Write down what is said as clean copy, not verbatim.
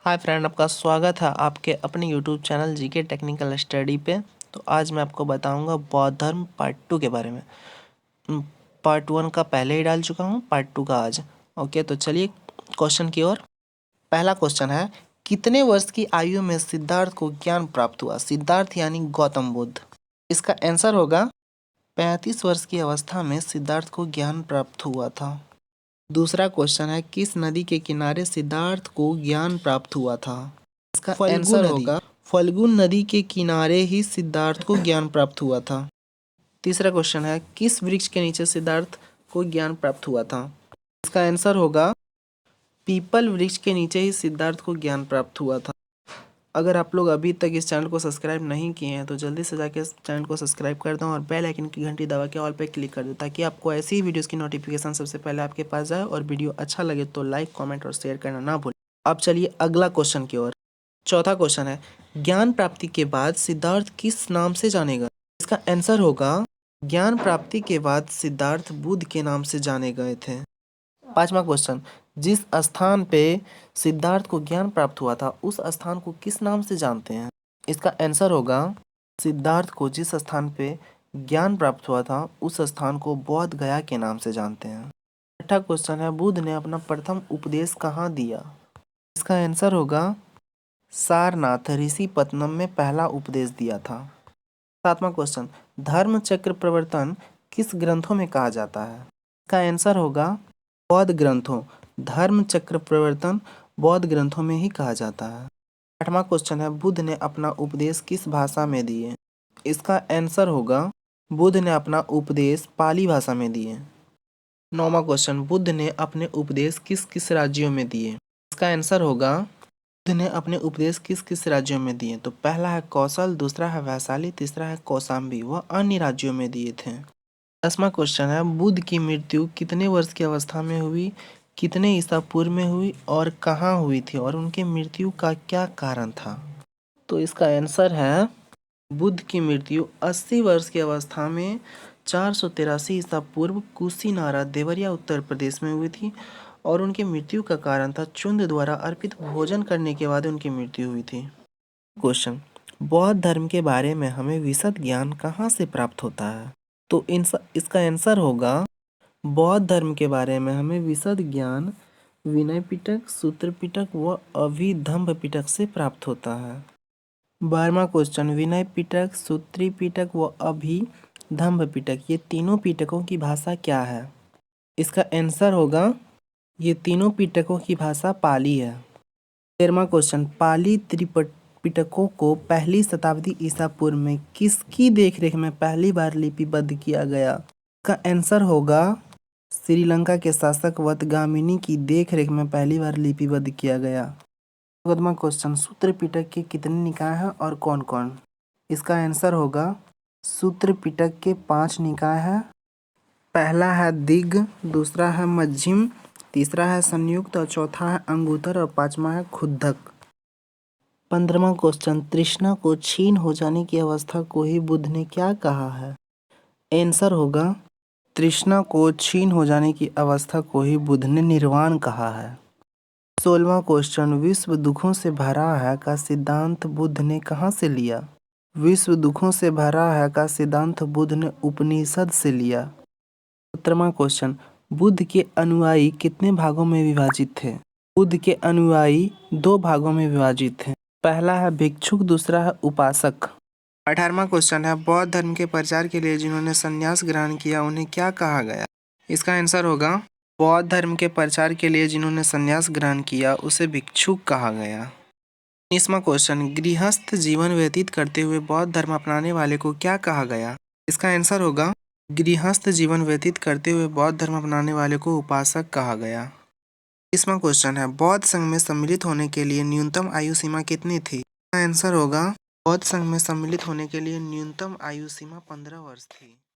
Hi friend, आपका स्वागत है आपके अपने YouTube channel GK technical study पे। तो आज मैं आपको बताऊंगा बौद्ध धर्म पार्ट 2 के बारे में। पार्ट 1 का पहले ही डाल चुका हूं, पार्ट 2 का आज। ओके, तो चलिए क्वेश्चन की ओर। पहला क्वेश्चन है, कितने वर्ष की आयु में सिद्धार्थ को ज्ञान प्राप्त हुआ? सिद्धार्थ यानी गौतम बुद्ध। इसका आंसर होगा 35 वर्ष की अवस्था में सिद्धार्थ को ज्ञान प्राप्त हुआ था। दूसरा क्वेश्चन है, किस नदी के किनारे सिद्धार्थ को ज्ञान प्राप्त हुआ था? इसका आंसर होगा फल्गु नदी के किनारे ही सिद्धार्थ को ज्ञान प्राप्त हुआ था। तीसरा क्वेश्चन है, किस वृक्ष के नीचे सिद्धार्थ को ज्ञान प्राप्त हुआ था? इसका आंसर होगा पीपल वृक्ष के नीचे ही सिद्धार्थ को ज्ञान प्राप्त हुआ था। अगर आप लोग अभी तक इस चैनल को सब्सक्राइब नहीं किए हैं तो जल्दी से जाके इस चैनल को सब्सक्राइब कर दो और बेल आइकन की घंटी दबा के ऑल पे क्लिक कर दो, ताकि आपको ऐसी ही वीडियोस की नोटिफिकेशन सबसे पहले आपके पास जाए। और वीडियो अच्छा लगे तो लाइक, कमेंट और शेयर करना ना भूलें। अब चलिए अगला क्वेश्चन की ओर। चौथा क्वेश्चन है, ज्ञान प्राप्ति के बाद सिद्धार्थ किस नाम से जानेगा? इसका आंसर होगा ज्ञान प्राप्ति के बाद सिद्धार्थ बुद्ध के नाम से जाने गए थे। पांचवा क्वेश्चन, जिस स्थान पे सिद्धार्थ को ज्ञान प्राप्त हुआ था उस स्थान को किस नाम से जानते हैं? इसका आंसर होगा सिद्धार्थ को जिस स्थान पे ज्ञान प्राप्त हुआ था उस स्थान को बोध गया के नाम से जानते हैं। छठा क्वेश्चन है, बुद्ध ने अपना प्रथम उपदेश कहाँ दिया? इसका आंसर होगा सारनाथ ऋषिपत्तनम में पहला उपदेश दिया था। सातवां क्वेश्चन, धर्म चक्र प्रवर्तन किस ग्रंथों में कहा जाता है? इसका आंसर होगा बौद्ध ग्रंथों। धर्म चक्र प्रवर्तन बौद्ध ग्रंथों में ही कहा जाता है। आठवां क्वेश्चन है, बुद्ध ने अपना उपदेश किस भाषा में दिए? इसका आंसर होगा बुद्ध ने अपना उपदेश पाली भाषा में दिए। नौवां क्वेश्चन, बुद्ध ने अपने उपदेश किस किस राज्यों में दिए? इसका आंसर होगा बुद्ध ने अपने उपदेश किस किस राज्यों में दिए? तो पहला है कौशल, दूसरा है वैशाली, तीसरा है कौशाम्बी। वह अन्य राज्यों में दिए थे। 10वां क्वेश्चन है, बुद्ध की मृत्यु कितने वर्ष की अवस्था में हुई, कितने ईसा पूर्व में हुई और कहाँ हुई थी, और उनकी मृत्यु का क्या कारण था? तो इसका आंसर है बुद्ध की मृत्यु 80 वर्ष की अवस्था में 483 ईसा पूर्व कुशीनारा देवरिया उत्तर प्रदेश में हुई थी। और उनकी मृत्यु का कारण था चुंद द्वारा अर्पित भोजन करने के बाद उनकी मृत्यु हुई थी। क्वेश्चन, बौद्ध धर्म के बारे में हमें विशद ज्ञान कहाँ से प्राप्त होता है? तो इसका आंसर होगा बौद्ध धर्म के बारे में हमें विशद ज्ञान विनय पिटक, सूत्र पिटक व अभिधम्म पिटक से प्राप्त होता है। 12वां क्वेश्चन, विनय पिटक, सूत्री पिटक व अभिधम्म पिटक, ये तीनों पिटकों की भाषा क्या है? इसका आंसर होगा ये तीनों पिटकों की भाषा पाली है। 13वां क्वेश्चन, पाली त्रिपिटकों को पहली शताब्दी ईसा पूर्व में किसकी देखरेख में पहली बार लिपिबद्ध किया गया? इसका आंसर होगा श्रीलंका के शासक वटगामिनी की देखरेख में पहली बार लिपिबद्ध किया गया। 14वां क्वेश्चन, सूत्र पिटक के कितने निकाय हैं और कौन कौन? इसका आंसर होगा सूत्र पिटक के 5 निकाय हैं। पहला है दिग्ग, दूसरा है मध्यम, तीसरा है संयुक्त और चौथा है अंगुत्तर और 5वां है खुद्दक। 15वां क्वेश्चन, तृष्णा को क्षीण हो जाने की अवस्था को ही बुद्ध ने क्या कहा है? आंसर होगा तृष्णा को क्षीण हो जाने की अवस्था को ही बुद्ध ने निर्वाण कहा है। 16वां क्वेश्चन, विश्व दुखों से भरा है का सिद्धांत बुद्ध ने कहाँ से लिया? विश्व दुखों से भरा है का सिद्धांत बुद्ध ने उपनिषद से लिया। 17वां क्वेश्चन, बुद्ध के अनुयायी कितने भागों में विभाजित थे? बुद्ध के अनुयायी 2 भागों में विभाजित थे। पहला है भिक्षुक, दूसरा है उपासक। 18वां क्वेश्चन है, बौद्ध धर्म के प्रचार के लिए जिन्होंने संन्यास ग्रहण किया उन्हें क्या कहा गया? इसका आंसर होगा बौद्ध धर्म के प्रचार के लिए जिन्होंने संन्यास ग्रहण किया उसे भिक्षुक कहा गया। 19वां क्वेश्चन, गृहस्थ जीवन व्यतीत करते हुए बौद्ध धर्म अपनाने वाले को क्या कहा गया? इसका आंसर होगा गृहस्थ जीवन व्यतीत करते हुए बौद्ध धर्म अपनाने वाले को उपासक कहा गया। 20वां क्वेश्चन है, बौद्ध संघ में सम्मिलित होने के लिए न्यूनतम आयु सीमा कितनी थी? इसका आंसर होगा बौद्ध संघ में सम्मिलित होने के लिए न्यूनतम आयु सीमा 15 वर्ष थी।